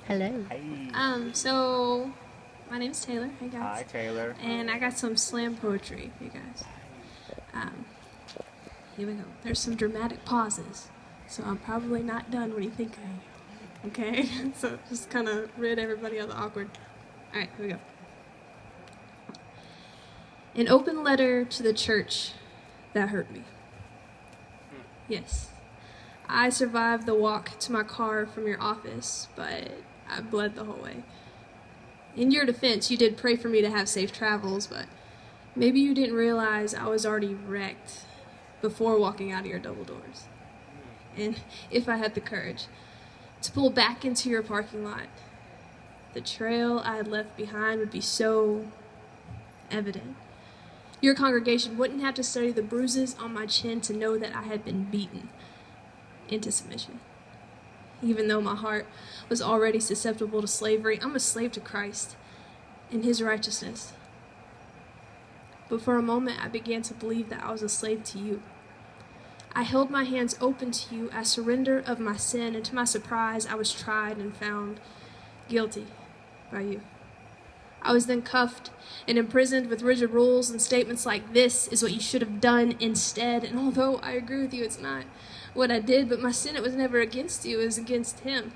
Hello. Hey. So my name's Taylor. Hey Hi, guys. Taylor. And I got some slam poetry for you guys. Um, Here we go. There's some dramatic pauses, so I'm probably not done when you think I am. Okay? So just kind of rid everybody of the awkward. All right, here we go. An open letter to the church that hurt me. Yes. I survived the walk to my car from your office, but I bled the whole way. In your defense, you did pray for me to have safe travels, but maybe you didn't realize I was already wrecked before walking out of your double doors. And if I had the courage to pull back into your parking lot, the trail I had left behind would be so evident. Your congregation wouldn't have to study the bruises on my chin to know that I had been beaten into submission. Even though my heart was already susceptible to slavery, I'm a slave to Christ and his righteousness. But for a moment, I began to believe that I was a slave to you. I held my hands open to you as surrender of my sin, and to my surprise, I was tried and found guilty by you. I was then cuffed and imprisoned with rigid rules and statements like, "This is what you should have done instead." And although I agree with you, it's not what I did, but my sin, it was never against you, it was against him.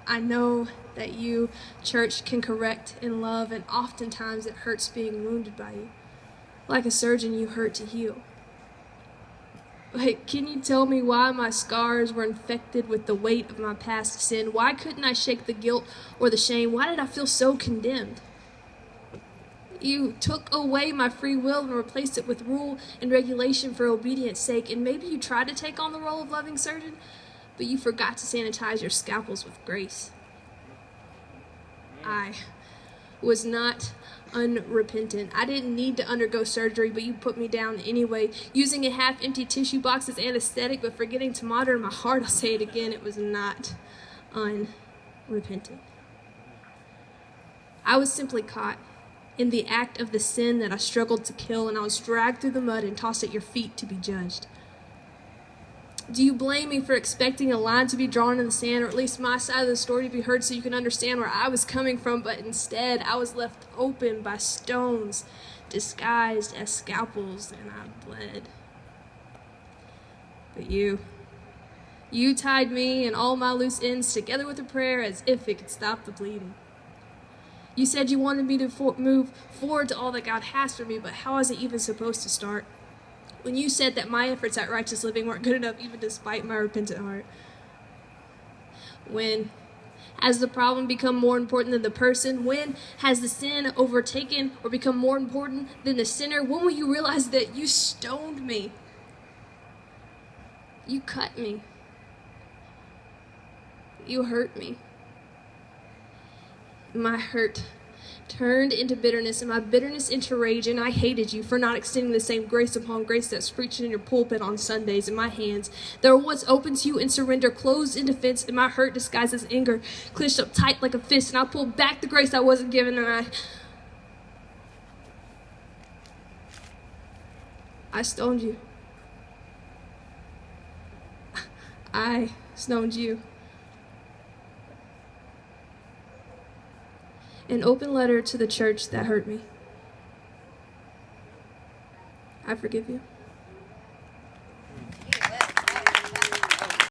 I know that you, church, can correct in love, and oftentimes it hurts being wounded by you. Like a surgeon, you hurt to heal. But can you tell me why my scars were infected with the weight of my past sin? Why couldn't I shake the guilt or the shame? Why did I feel so condemned? You took away my free will and replaced it with rule and regulation for obedience sake. And maybe you tried to take on the role of loving surgeon, but you forgot to sanitize your scalpels with grace. I was not unrepentant. I didn't need to undergo surgery, but you put me down anyway, using a half-empty tissue box as anesthetic, but forgetting to monitor my heart. I'll say it again, it was not unrepentant. I was simply caught in the act of the sin that I struggled to kill, and I was dragged through the mud and tossed at your feet to be judged. Do you blame me for expecting a line to be drawn in the sand, or at least my side of the story to be heard so you can understand where I was coming from? But instead, I was left open by stones disguised as scalpels, and I bled. But you tied me and all my loose ends together with a prayer as if it could stop the bleeding. You said you wanted me to move forward to all that God has for me, but how was it even supposed to start? When you said that my efforts at righteous living weren't good enough even despite my repentant heart. When has the problem become more important than the person? When has the sin overtaken or become more important than the sinner? When will you realize that you stoned me? You cut me. You hurt me. My hurt turned into bitterness, and my bitterness into rage, and I hated you for not extending the same grace upon grace that's preached in your pulpit on Sundays. In my hands that were once open to you in surrender, closed in defense, and my hurt disguised as anger, clenched up tight like a fist, and I pulled back the grace I wasn't given, and I stoned you. I stoned you. An open letter to the church that hurt me. I forgive you.